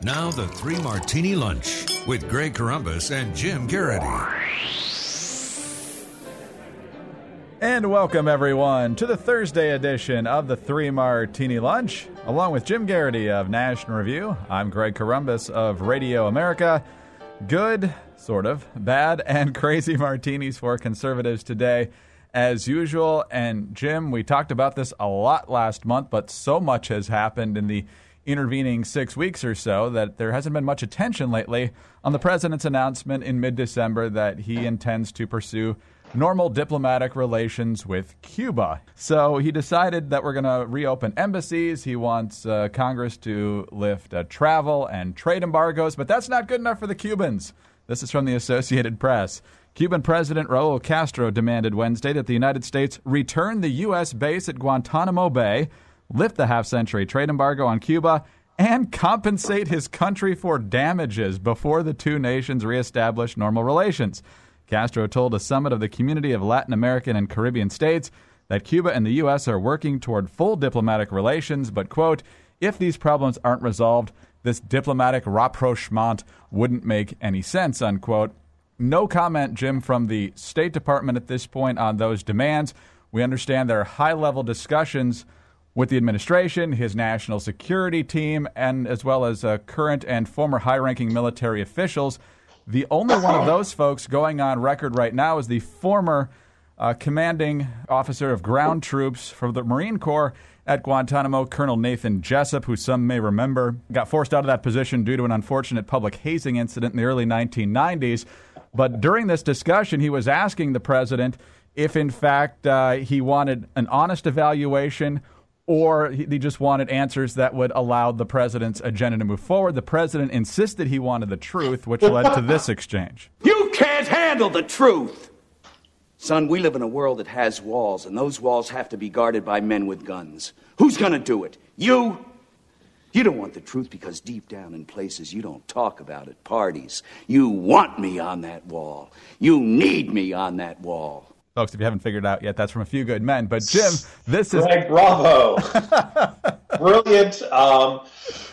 Now the Three Martini Lunch with Greg Corombos and Jim Geraghty. And welcome, everyone, to the Thursday edition of the Three Martini Lunch. Along with Jim Geraghty of National Review, I'm Greg Corombos of Radio America. Good, sort of, bad, and crazy martinis for conservatives today, as usual. And Jim, we talked about this a lot last month, but so much has happened in the intervening 6 weeks or so that there hasn't been much attention lately on the president's announcement in mid-December that he intends to pursue normal diplomatic relations with Cuba. So he decided that we're going to reopen embassies. He wants Congress to lift travel and trade embargoes, but that's not good enough for the Cubans. This is from the Associated Press. Cuban President Raul Castro demanded Wednesday that the United States return the U.S. base at Guantanamo Bay, lift the half-century trade embargo on Cuba, and compensate his country for damages before the two nations reestablish normal relations. Castro told a summit of the Community of Latin American and Caribbean States that Cuba and the U.S. are working toward full diplomatic relations, but, quote, if these problems aren't resolved, this diplomatic rapprochement wouldn't make any sense, unquote. No comment, Jim, from the State Department at this point on those demands. We understand there are high-level discussions with the administration, his national security team, and as well as current and former high-ranking military officials. The only one of those folks going on record right now is the former commanding officer of ground troops for the Marine Corps at Guantanamo, Colonel Nathan Jessup, who some may remember got forced out of that position due to an unfortunate public hazing incident in the early 1990s. But during this discussion, he was asking the president if, in fact, he wanted an honest evaluation or he just wanted answers that would allow the president's agenda to move forward. The president insisted he wanted the truth, which led to this exchange. You can't handle the truth! Son, we live in a world that has walls, and those walls have to be guarded by men with guns. Who's gonna do it? You? You don't want the truth because deep down in places you don't talk about at parties, you want me on that wall. You need me on that wall. Folks, if you haven't figured it out yet, that's from A Few Good Men. But, Jim, this is... Greg, bravo. Brilliant.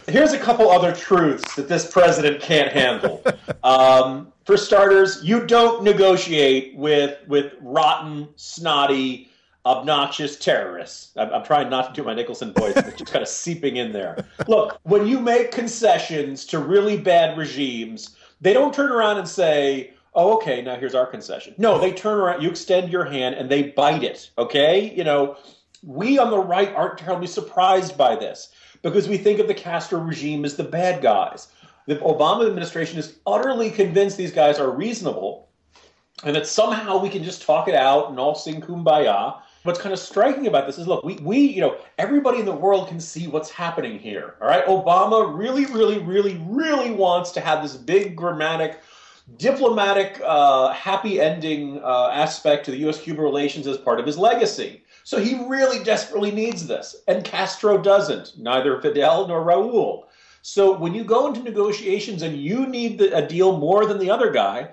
Here's a couple other truths that this president can't handle. For starters, you don't negotiate with rotten, snotty, obnoxious terrorists. I'm trying not to do my Nicholson voice, but it's just kind of seeping in there. Look, when you make concessions to really bad regimes, they don't turn around and say, oh, okay, now here's our concession. No, they turn around, you extend your hand, and they bite it, okay? You know, we on the right aren't terribly surprised by this because we think of the Castro regime as the bad guys. The Obama administration is utterly convinced these guys are reasonable and that somehow we can just talk it out and all sing kumbaya. What's kind of striking about this is, look, we everybody in the world can see what's happening here, all right? Obama really, really, really, really wants to have this big diplomatic happy ending aspect to the U.S.-Cuba relations as part of his legacy. So he really desperately needs this. And Castro doesn't, neither Fidel nor Raul. So when you go into negotiations and you need a deal more than the other guy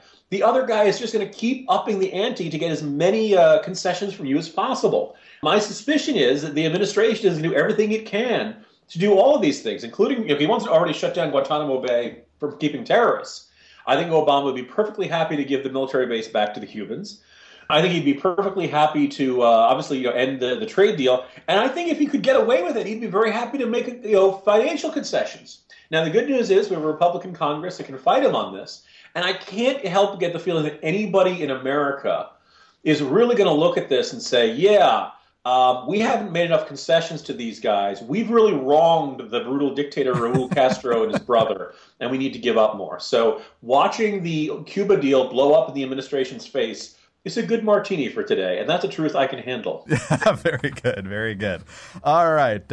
is just going to keep upping the ante to get as many concessions from you as possible. My suspicion is that the administration is going to do everything it can to do all of these things, including if he wants to already shut down Guantanamo Bay from keeping terrorists. I think Obama would be perfectly happy to give the military base back to the Cubans. I think he'd be perfectly happy to obviously end the trade deal. And I think if he could get away with it, he'd be very happy to make financial concessions. Now, the good news is we have a Republican Congress that can fight him on this. And I can't help but get the feeling that anybody in America is really going to look at this and say, yeah, we haven't made enough concessions to these guys. We've really wronged the brutal dictator Raul Castro and his brother, and we need to give up more. So watching the Cuba deal blow up in the administration's face is a good martini for today, and that's a truth I can handle. Very good, very good. All right.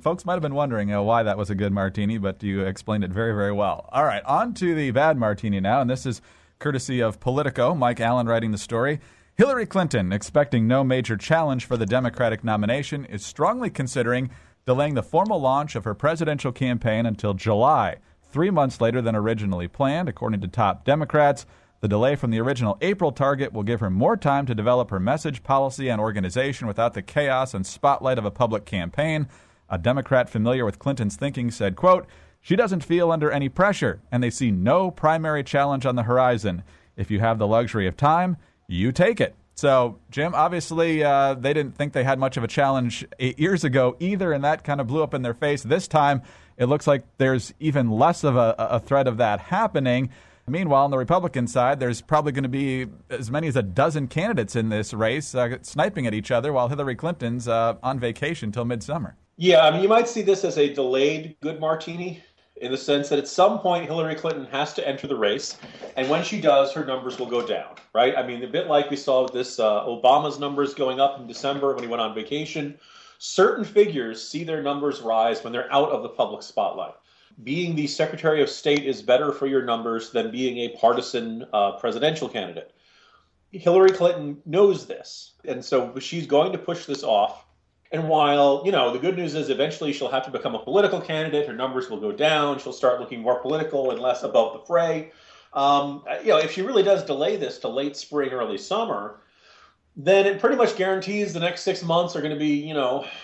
Folks might have been wondering why that was a good martini, but you explained it very, very well. All right, on to the bad martini now, and this is courtesy of Politico. Mike Allen writing the story. Hillary Clinton, expecting no major challenge for the Democratic nomination, is strongly considering delaying the formal launch of her presidential campaign until July, 3 months later than originally planned, according to top Democrats. The delay from the original April target will give her more time to develop her message, policy, and organization without the chaos and spotlight of a public campaign. A Democrat familiar with Clinton's thinking said, quote, She doesn't feel under any pressure, and they see no primary challenge on the horizon. If you have the luxury of time, you take it. So, Jim, obviously they didn't think they had much of a challenge 8 years ago either, and that kind of blew up in their face. This time, it looks like there's even less of a threat of that happening. Meanwhile, on the Republican side, there's probably going to be as many as a dozen candidates in this race sniping at each other while Hillary Clinton's on vacation till midsummer. Yeah, I mean, you might see this as a delayed good martini, in the sense that at some point Hillary Clinton has to enter the race, and when she does, her numbers will go down, right? I mean, a bit like we saw with this Obama's numbers going up in December when he went on vacation. Certain figures see their numbers rise when they're out of the public spotlight. Being the Secretary of State is better for your numbers than being a partisan presidential candidate. Hillary Clinton knows this, and so she's going to push this off. And while, the good news is eventually she'll have to become a political candidate, her numbers will go down, she'll start looking more political and less above the fray. If she really does delay this to late spring, early summer, then it pretty much guarantees the next 6 months are going to be,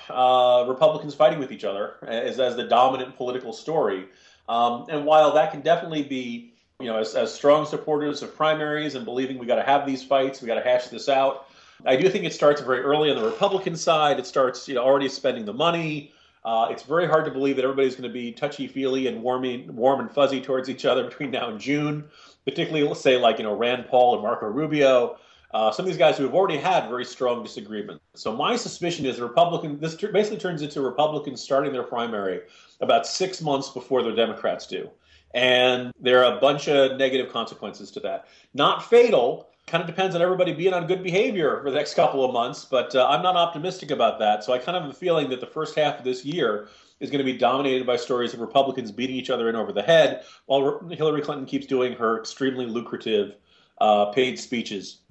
Republicans fighting with each other as the dominant political story. And while that can definitely be, as strong supporters of primaries and believing we got to have these fights, we got to hash this out, I do think it starts very early on the Republican side. It starts, already spending the money. It's very hard to believe that everybody's going to be touchy-feely and warm and fuzzy towards each other between now and June, particularly, let's say, like, Rand Paul and Marco Rubio, some of these guys who have already had very strong disagreements. So my suspicion is this basically turns into Republicans starting their primary about 6 months before the Democrats do. And there are a bunch of negative consequences to that. Not fatal. Kind of depends on everybody being on good behavior for the next couple of months, but I'm not optimistic about that. So I kind of have a feeling that the first half of this year is going to be dominated by stories of Republicans beating each other in over the head, while Hillary Clinton keeps doing her extremely lucrative paid speeches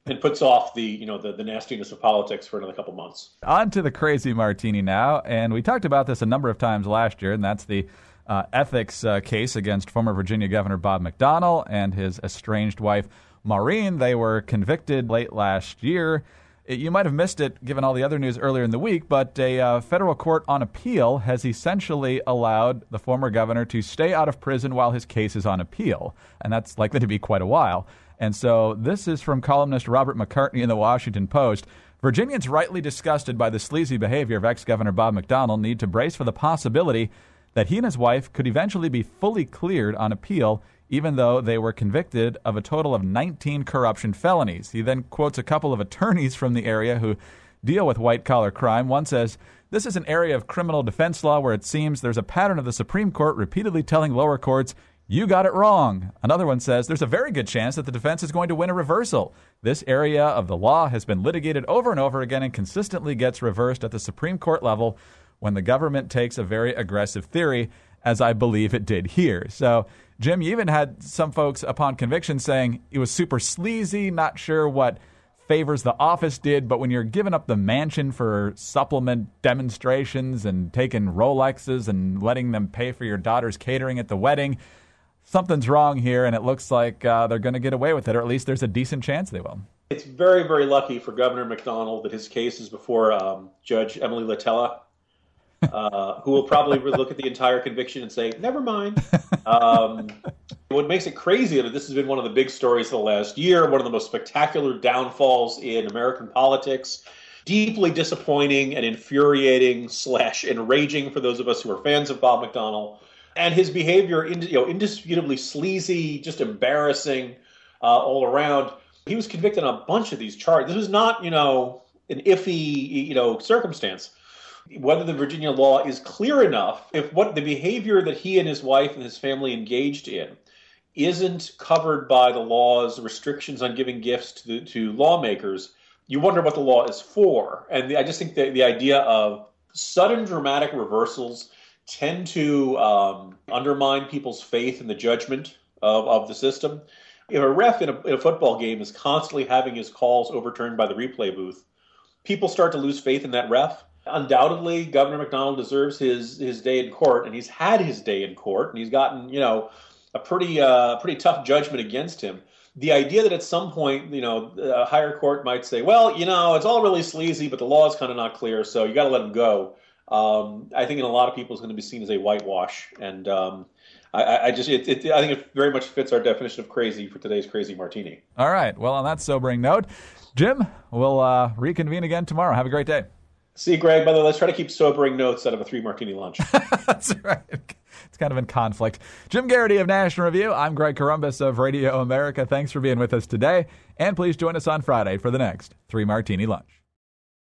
and puts off the nastiness of politics for another couple months. On to the crazy martini now, and we talked about this a number of times last year, and that's the ethics case against former Virginia Governor Bob McDonnell and his estranged wife, Maureen. They were convicted late last year. You might have missed it given all the other news earlier in the week, but a federal court on appeal has essentially allowed the former governor to stay out of prison while his case is on appeal, and that's likely to be quite a while. And so this is from columnist Robert McCartney in the Washington Post. Virginians rightly disgusted by the sleazy behavior of ex-Governor Bob McDonnell need to brace for the possibility that he and his wife could eventually be fully cleared on appeal, even though they were convicted of a total of 19 corruption felonies. He then quotes a couple of attorneys from the area who deal with white-collar crime. One says, "This is an area of criminal defense law where it seems there's a pattern of the Supreme Court repeatedly telling lower courts, 'You got it wrong.' Another one says, 'There's a very good chance that the defense is going to win a reversal. This area of the law has been litigated over and over again and consistently gets reversed at the Supreme Court level when the government takes a very aggressive theory, as I believe it did here." So, Jim, you even had some folks upon conviction saying it was super sleazy, not sure what favors the office did, but when you're giving up the mansion for supplement demonstrations and taking Rolexes and letting them pay for your daughter's catering at the wedding, something's wrong here, and it looks like they're going to get away with it, or at least there's a decent chance they will. It's very, very lucky for Governor McDonnell that his case is before Judge Emily Latella, who will probably look at the entire conviction and say, never mind. What makes it crazy is that this has been one of the big stories of the last year, one of the most spectacular downfalls in American politics, deeply disappointing and infuriating / enraging for those of us who are fans of Bob McDonnell. And his behavior, indisputably sleazy, just embarrassing all around. He was convicted on a bunch of these charges. This was not, an iffy, circumstance. Whether the Virginia law is clear enough, if what the behavior that he and his wife and his family engaged in isn't covered by the law's restrictions on giving gifts to lawmakers, you wonder what the law is for. And I just think that the idea of sudden dramatic reversals tend to undermine people's faith in the judgment of the system. If a ref in a football game is constantly having his calls overturned by the replay booth, people start to lose faith in that ref. Undoubtedly, Governor McDonnell deserves his day in court, and he's had his day in court, and he's gotten, a pretty tough judgment against him. The idea that at some point, a higher court might say, well, it's all really sleazy, but the law is kind of not clear, so you got to let him go. I think in a lot of people is going to be seen as a whitewash. And I think it very much fits our definition of crazy for today's Crazy Martini. All right. Well, on that sobering note, Jim, we'll reconvene again tomorrow. Have a great day. See, Greg, by the way, let's try to keep sobering notes out of a 3-martini lunch. That's right. It's kind of in conflict. Jim Geraghty of National Review. I'm Greg Corombos of Radio America. Thanks for being with us today. And please join us on Friday for the next 3-martini lunch.